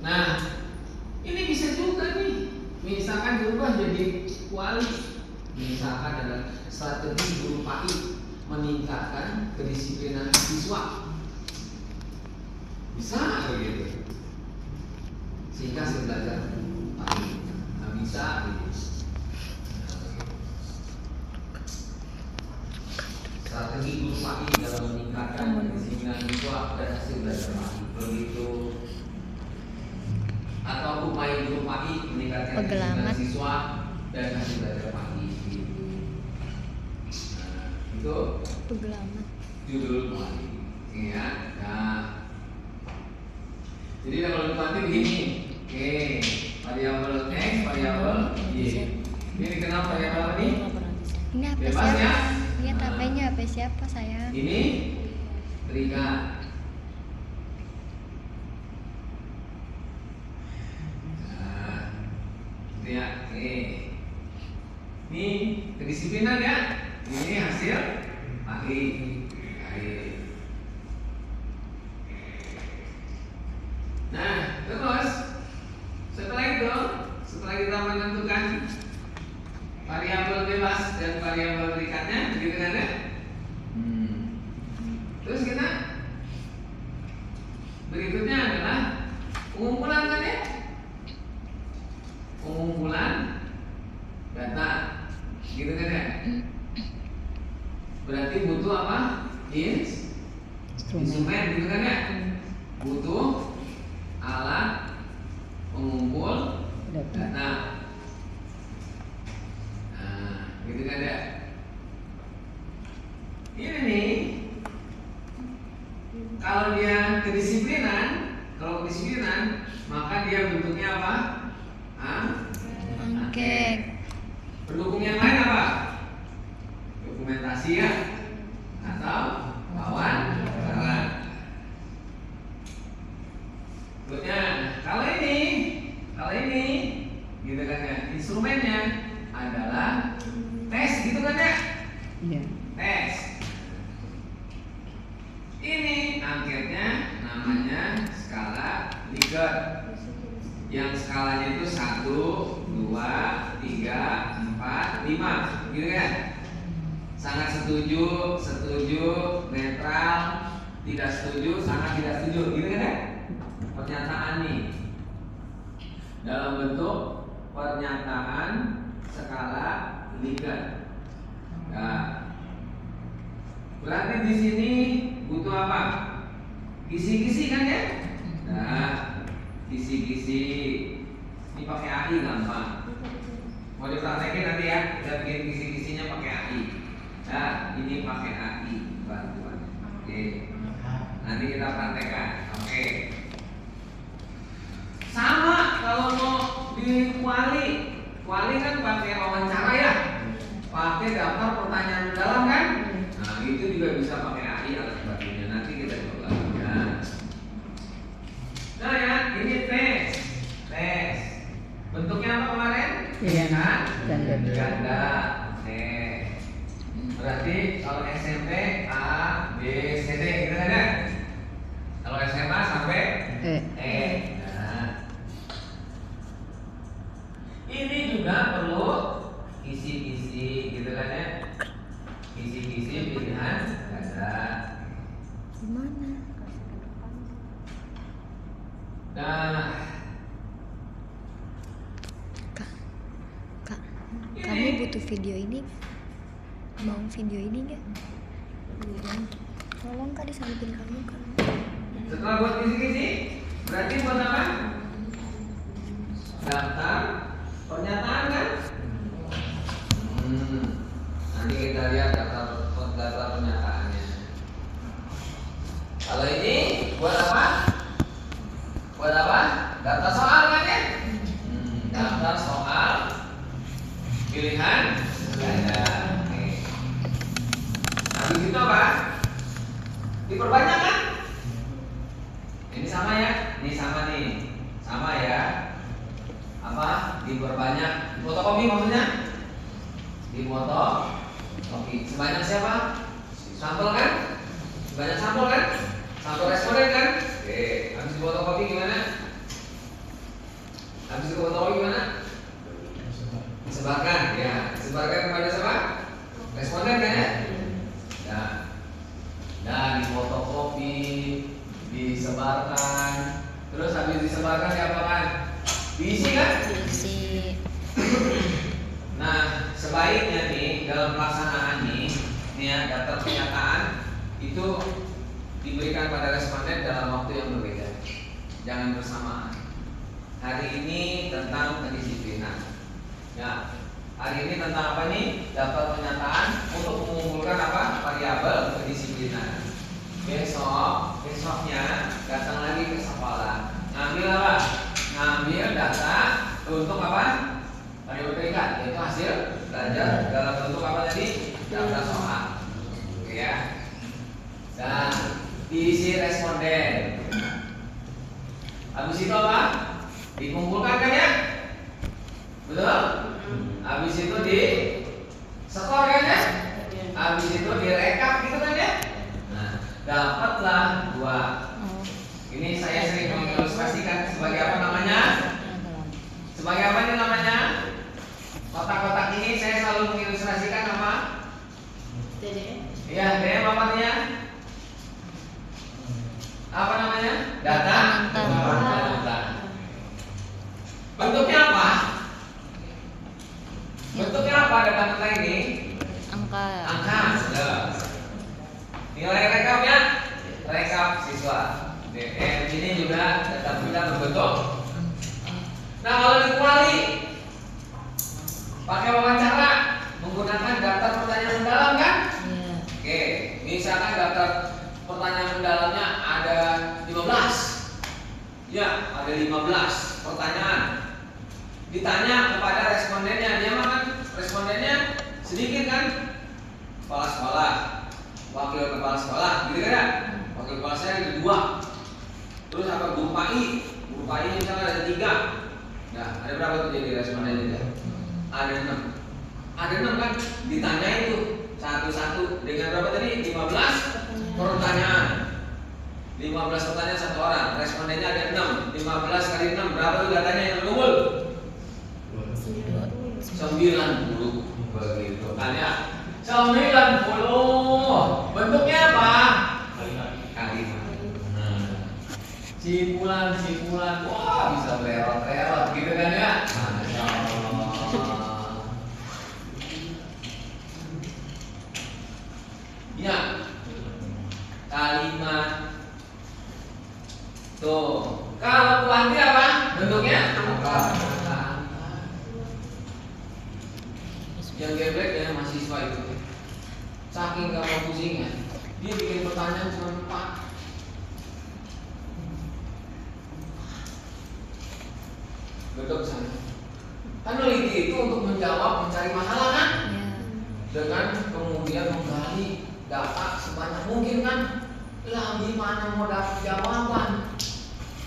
Nah, ini bisa juga nih. Misalkan berubah jadi kuali. Misalkan adalah strategi guru PAI meningkatkan kedisiplinan siswa. Bisa begitu. Sehingga saya belajar PAI. Nah, bisa gitu. Strategi guru PAI dalam meningkatkan kedisiplinan siswa dan hasil belajar PAI. Begitu. Atau upaya guru PAI meningkatkan kedisiplinan siswa dan hasil belajar PAI. Nah, itu judul PAI. Ya. Nah, jadi kalau nanti begini, oke, variabel x, variabel y. Ini dikenal variabel apa nih? Ini HP Bebas siapa? ya? Lihat HP-nya, HP siapa sayang? Ini Rika. Nah, gitu ya. Oke. Ini kedisiplinan ya. Ini hasil PAI. Nah, terus setelah itu, setelah kita menentukan variabel bebas dan variabel berikatnya, begitu kan ya? Terus kita berikutnya adalah pengumpulan kan ya? Pengumpulan data, gitu kan ya? Berarti butuh apa? Instrumen, gitu kan ya? Butuh alat pengumpul data. Nah, gitu kan ya? Ini nih, kalau dia kedisiplinan, maka dia bentuknya apa? Angket. Pendukung yang lain apa? Dokumentasi ya, atau wawancara. Berikutnya, kalau ini, gitu kan ya? Instrumennya adalah tes, gitu kan ya? Iya. Tes. Ini angketnya namanya skala Likert. Yang skalanya itu 1, 2, 3, 4, 5, gitu kan? Sangat setuju, netral, tidak setuju, sangat tidak setuju, gitu kan ya? Pernyataan nih dalam bentuk pernyataan skala Likert. Nah, berarti di sini butuh apa? Kisi-kisi kan ya? Nah, kisi-kisi ini pakai AI gampang. Mau dipraktekin nanti ya, kita bikin kisi-kisinya pakai AI. Nah, ini pakai AI bantuan. Oke. Nanti kita praktekkan. Oke. Sama kalau mau di kuali kan pakai wawancara ya, pakai daftar pertanyaan mendalam kan. Nah, itu juga bisa pakai AI alat bantunya. Nanti kita coba ya. Nah ya, ini tes. Bentuknya apa kemarin? Iya. Ganda. Tes. Berarti kalau SMP A, B, C, D, gitu kan ya? Kalau SMA sampai E. Nah, ini juga perlu kisi-kisi, gitu kan ya? Kisi-kisi pilihan ganda. Gimana? Nah, Kak, kamu butuh video ini? Mau video ini nggak? Tolong Kak, di samping kamu Kak. setelah buat kisi-kisi, berarti buat apa? Daftar pernyataan kan? Nanti kita lihat daftar pernyataannya. Kalau ini buat apa? Daftar soal kan ya? Daftar soal pilihan ganda. Habis itu apa? Diperbanyak kan? Ini sama ya? Ini sama ya? Apa? Diperbanyak. Fotokopi maksudnya? Difotokopi. Sebanyak siapa? Sampel kan? Sebanyak sampel kan? Sampel responden kan? Oke. Habis difotokopi gimana? itu diberikan pada responden dalam waktu yang berbeda, jangan bersamaan. Hari ini tentang kedisiplinan. Ya, hari ini tentang apa nih? Daftar pernyataan untuk mengumpulkan apa? Variabel kedisiplinan. Besoknya datang lagi ke sekolah. Ngambil apa? Ngambil data untuk apa? Variabel berikan, yaitu hasil belajar dalam bentuk apa tadi? Daftar soal. Oke ya. Dan diisi responden. Habis itu apa? Dikumpulkan kan ya? Betul? Habis itu di skor kan ya? Habis itu direkap gitu kan ya? Nah, dapatlah 2. Ini saya sering mengilustrasikan sebagai apa namanya? Sebagai apa ini namanya? Kotak-kotak ini saya selalu mengilustrasikan apa? Iya, DM apa artinya? Apa namanya? Data. Bentuknya apa? Bentuknya apa data mental ini? Angka. Nilai rekapnya? Rekap siswa. DM ini juga data mental berbentuk. Nah, kalau dikuali pakai wawancara menggunakan daftar pertanyaan mendalam kan? Oke, misalkan daftar pertanyaan mendalamnya ada 15. Ya, ada 15 pertanyaan. Ditanya kepada respondennya, dia mah kan respondennya sedikit kan? Kepala sekolah, wakil kepala sekolah, gitu kan ya? Wakil kepala saya ada 2. Terus apa? Guru PAI misalnya ada 3. Nah, ada berapa tuh jadi respondennya? Ada 6. Ada 6 kan? Ditanya itu satu-satu dengan berapa tadi? 15 pertanyaan. 15 pertanyaan satu orang. Respondennya ada 6. 15 kali 6 berapa tuh datanya yang terkumpul? 90. Begitu kan ya? 90. Bentuknya apa? Kalimat. Simpulan. Wah, bisa bererot-erot gitu kan ya? Masya Allah. Ya, kalimat. Tuh, kalau kuanti apa? Bentuknya angka. Yang geblek ya mahasiswa itu, saking gak mau pusingnya, dia bikin pertanyaan cuma 4. Bentuk sana. Peneliti itu untuk mencari masalah kan? Dengan kemudian menggali data sebanyak mungkin kan? Lah gimana mau dapat jawaban?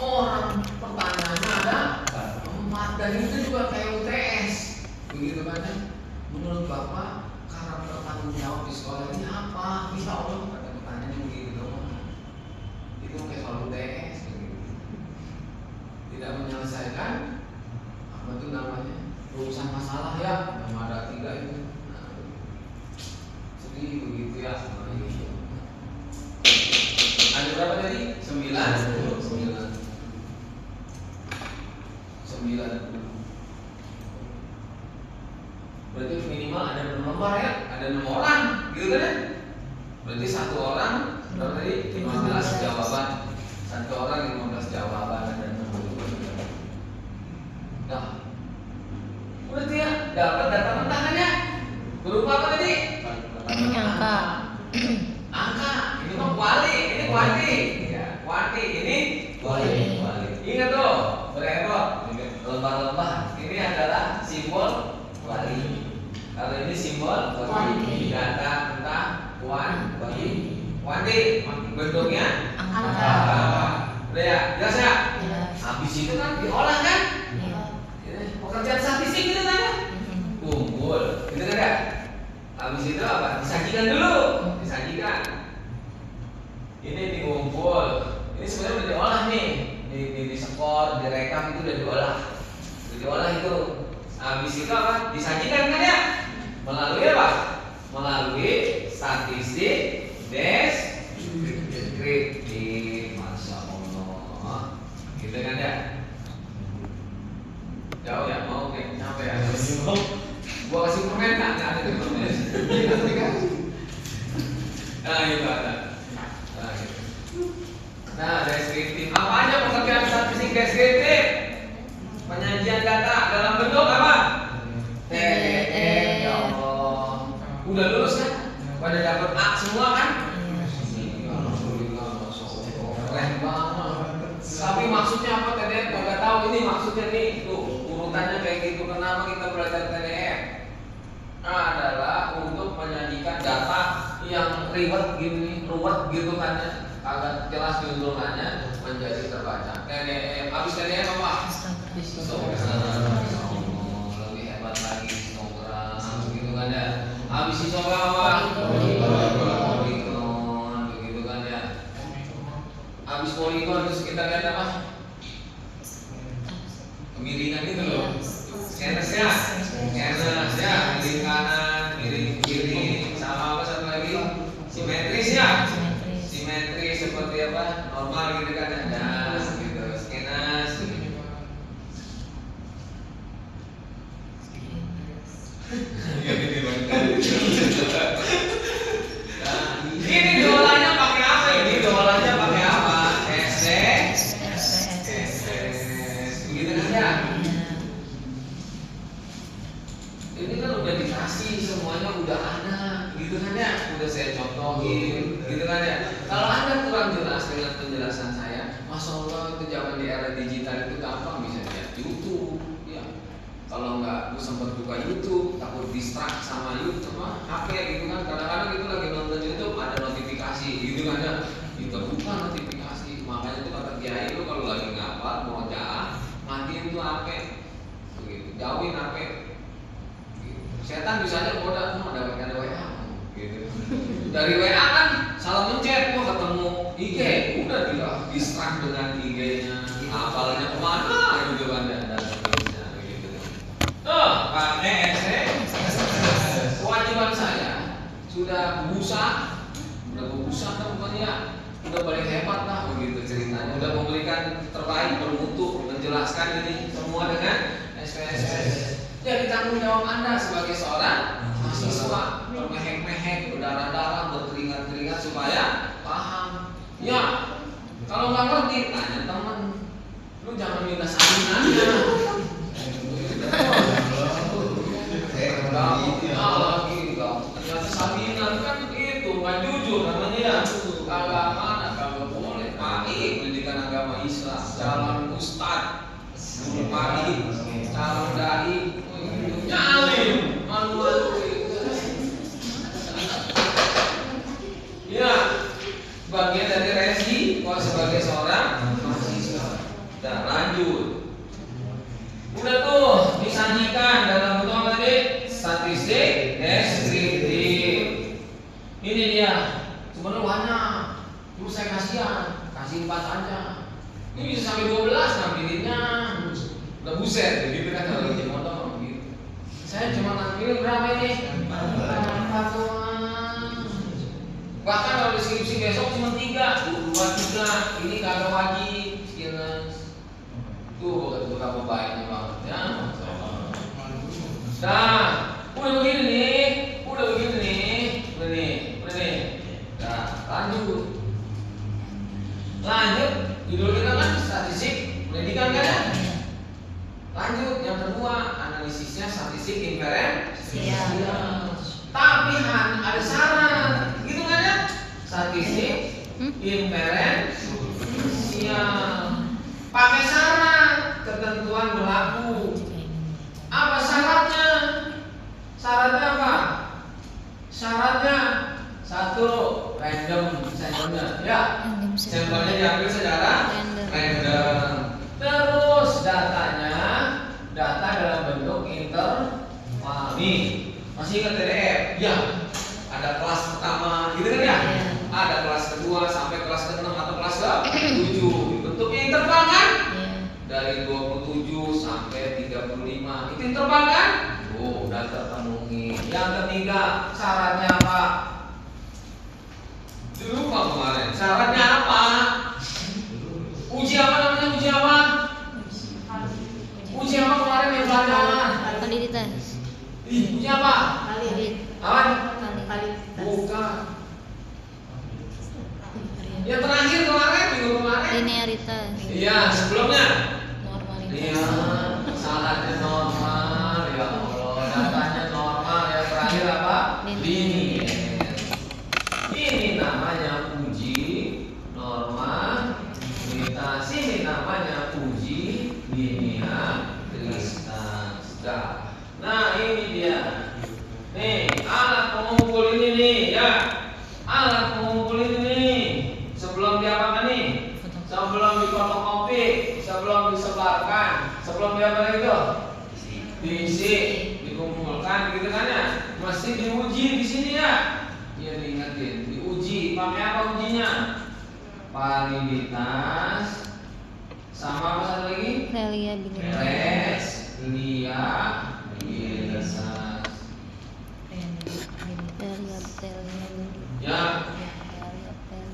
Orang pertanyaannya ada 4 dan itu juga kayak UTS, begitu kan? Menurut Bapak karakter tanggung jawab di sekolah ini apa? Bisa Allah ada pertanyaan begitu dong. Itu kayak soal UTS begitu. Tidak menyelesaikan apa itu namanya? Urusan masalah ya, yang ada 3 itu. Nah, sedih begitu ya. Ada berapa tadi? 9. Berarti minimal ada 6 lembar ya, ada 6 orang, gitu kan ya? Berarti 1 orang berapa tadi? 15 jawaban. 1 orang 15 jawaban ada 6. Nah, berarti ya dapat data mentah kan ya? Berupa apa tadi? Angka. Ini mah kuali, ini kuanti. Ya, kuanti ini kuali. Ingat tuh, bererot. Lembar-lembar. Ini adalah simbol kuali. Kalau ini simbol kuanti. Data mentah kuanti. Bentuknya angka. Udah ya, jelas ya? Habis itu kan diolah kan? Pekerjaan statistik gitu kan ya? Kumpul, gitu kan ya? Habis itu apa? Disajikan dulu. Ini dikumpul. Ini sebenarnya udah diolah nih. Di skor, direkam itu udah diolah itu. Habis itu apa? Disajikan kan ya? Melalui apa? Melalui statistik deskriptif. Masya Allah. Gitu kan ya? Jauh ya? Mau kayak nyampe ya? Gua kasih permen kan? Ada di permen. Nah itu ada. ribet gini, ruwet gitu kan ya, agak jelas diuntungannya menjadi terbaca. TDM, habis TDM apa? Instagram. Lebih hebat lagi Instagram, gitu kan ya. Habis Instagram apa? Polygon, begitu kan ya. Habis Polygon terus kita lihat apa? Kemiringan itu loh. Scanners ya, miring kanan, miring kiri, sama apa satu lagi? Simetris ya, simetris seperti apa? Normal gitu kan ada, gitu. Scanners. Ini dolanya pakai apa? Ini dolanya pakai apa? Begitu kan ya? Ini kan udah dikasih semuanya udah ada, gitu kan ya? Udah saya contohin, gitu kan ya? Kalau Anda kurang jelas dengan penjelasan saya, Masya Allah itu zaman di era digital itu gampang bisa lihat YouTube, ya. Kalau nggak, gue sempat buka YouTube, takut distract sama YouTube sama HP gitu kan. Kadang-kadang itu lagi nonton YouTube ada notifikasi, gitu kan ya? Kita buka notifikasi, makanya itu kata Kiai itu kalau lagi ngapal mau jalan, matiin tuh HP, begitu, jauhin HP. Setan bisa aja goda, ada WA, gitu. Dari WA kan salah mencet, wah ketemu IG, udah tidak distract dengan IG-nya, apalnya kemana gitu kan dan sebagainya, begitu. Pakai kewajiban saya sudah busa kan pokoknya udah paling hebat lah begitu ceritanya, udah memberikan terbaik bermutu, menjelaskan ini semua dengan SPSS. Jadi tanggung jawab Anda sebagai seorang mahasiswa bermehek-mehek, berdarah-darah, berkeringat-keringat supaya paham. Ya, kalau nggak ngerti tanya teman. Lu jangan minta salinannya. Ternyata salinan kan itu nggak jujur namanya ya. Kalau boleh pahit pendidikan agama Islam, jalan ustad, guru pahit, calon dai. Nyalim, malu-malu. Ya, bagian dari resiko sebagai seorang mahasiswa. Dan lanjut. Udah tuh disajikan dalam bentuk apa tadi? Statistik deskriptif. Ini dia. Sebenarnya banyak. Cuma saya kasih 4 aja. Ini bisa sampai 12 nampilnya. Udah buset, begitu kan kalau di motor. Saya cuma nampilin berapa ini? 4 doang. Bahkan kalau deskripsi besok cuma 3, 2, 3. Ini kagak wajib. Skills. Tuh berapa baiknya banget ya. Nah, udah begini nih. Udah nih. Nah, lanjut. Judul kita kan statistik pendidikan kan ya? Lanjut, yang kedua analisisnya statistik inferensial. Tapi ada syarat, gitu kan ya? Statistik inferensial. Pakai syarat, ketentuan berlaku. Apa syaratnya? Syaratnya apa? Syaratnya 1, random sampelnya, ya. Sampelnya diambil secara random. Terus datanya data dalam bentuk interval. Nih, masih ingat TDF? Ya. Ada kelas pertama, gitu kan ya? Ada kelas kedua sampai kelas ke-6 atau kelas ke-7. Bentuknya interval kan? Dari 27 sampai 35. Itu interval kan? Oh, udah terpenuhi. Yang ketiga, syaratnya apa? Lupa kemarin. Syaratnya apa? Uji apa namanya? Uji apa kemarin yang pelajaran? Validitas. Uji apa? Apa? Bukan. Yang terakhir kemarin, minggu kemarin. Linearitas. Iya, sebelumnya. Normalitas. Iya, syaratnya normal. Ya Allah, datanya normal. Yang terakhir apa? Linear. Ini namanya uji normalitas. Ini Sebelum dia apa lagi tuh? Diisi, dikumpulkan gitu kan ya. Mesti diuji di sini ya. Iya diingetin, diuji. Pakai apa ujinya? Validitas sama apa satu lagi? Reliabilitas. Ya.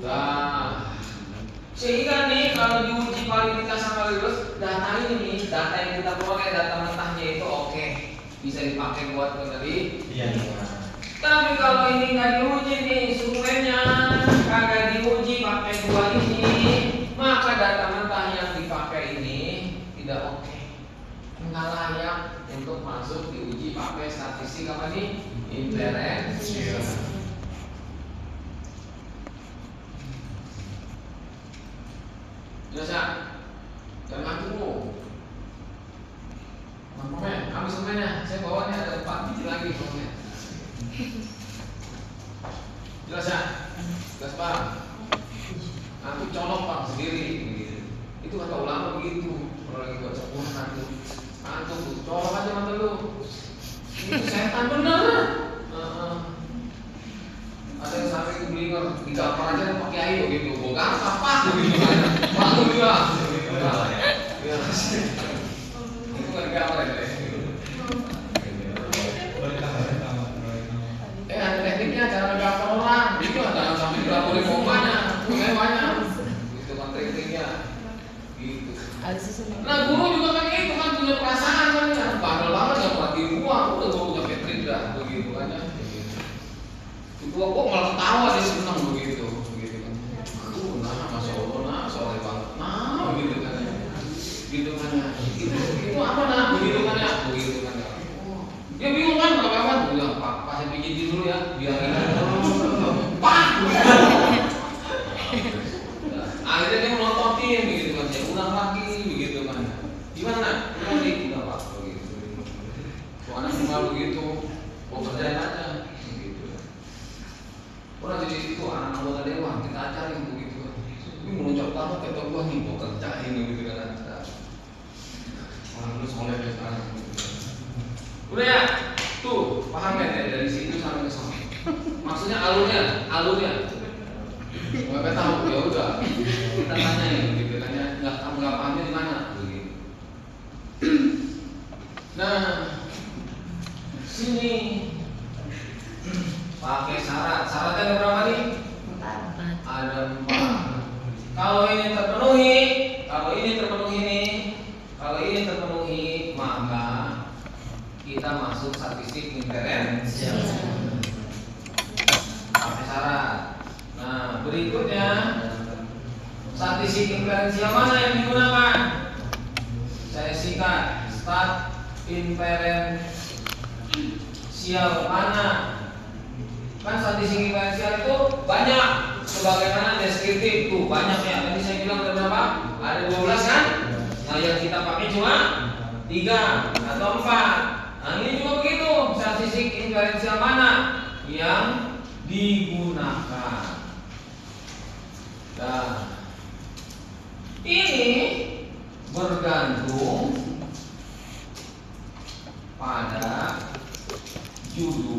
Nah, sehingga nih kalau diuji validitas sama reliabilitas, data ini nih, data yang kita pakai data mentahnya itu oke, bisa dipakai buat penelitian. Iya. Tapi kalau ini nggak diuji nih, surveinya kagak diuji pakai dua ini, maka data mentah yang dipakai ini tidak oke, nggak layak untuk masuk diuji pakai statistik apa nih? Inferensial. Jelas ya? Jangan ngantuk lu. Komen, habis komennya. Saya bawanya ada 4 biji lagi komen. Jelas ya? Jelas Pak? Ngantuk colok Pak sendiri. Itu kata ulama begitu. Kalau lagi baca Quran ngantuk, tuh colok aja mata lu. Itu setan bener. Ada yang sampai itu belinger di kamar aja pakai air begitu. Gua gampang Pak begitu kan. Waktu juga. Ya. Itu kan gambar ya. Ada tekniknya cara menggambar orang. Itu jangan sampai dilaporin pomanya. Pokoknya banyak. Itu kan tekniknya. Gitu. Nah guru juga kan itu kan punya perasaan kan ya. Bandel banget yang perhatiin gua udah gua punya Catherine dah begitu kan ya. Itu kok malah ketawa dia seneng begitu kan. Nah masya Allah, nah soleh banget, nah begitu kan ya. Gitu kan ya. Itu apa nah begitu kan ya. Dia bingung kan apa udah Pak, saya pijitin dulu ya biar ini. Pak. Akhirnya dia melototin begitu kan, saya ulang lagi begitu kan. Gimana? Ulang lagi udah Pak begitu. Kok anak cuma begitu, kok kerjain aja begitu. Orang jadi itu anak anggota dewan kita ajarin begitu kan. Ini meluncur banget kata gua nih, gua kerjain begitu kan. Orang lu soleh sekarang. Udah ya, tuh paham kan ya dari situ sampai ke sana. Maksudnya alurnya. Nggak tahu ya udah. Kita tanya ya, gitu kan ya. Nggak pahamnya di mana? Begitu. Nah, sini pakai syarat. Syaratnya ada berapa nih? 4. Ada 4. Kalau ini terpenuhi, maka kita masuk statistik inferensial. Pakai syarat. Nah, berikutnya statistik inferensial mana yang digunakan? Saya sikat. Stat inferensial mana? Kan statistik inferensial itu banyak, sebagaimana deskriptif tuh banyak ya. Tadi saya bilang ada berapa? Ada 12 kan? Nah yang kita pakai cuma 3 atau 4. Nah ini juga begitu. Statistik inferensial mana yang digunakan? Nah ini bergantung pada judul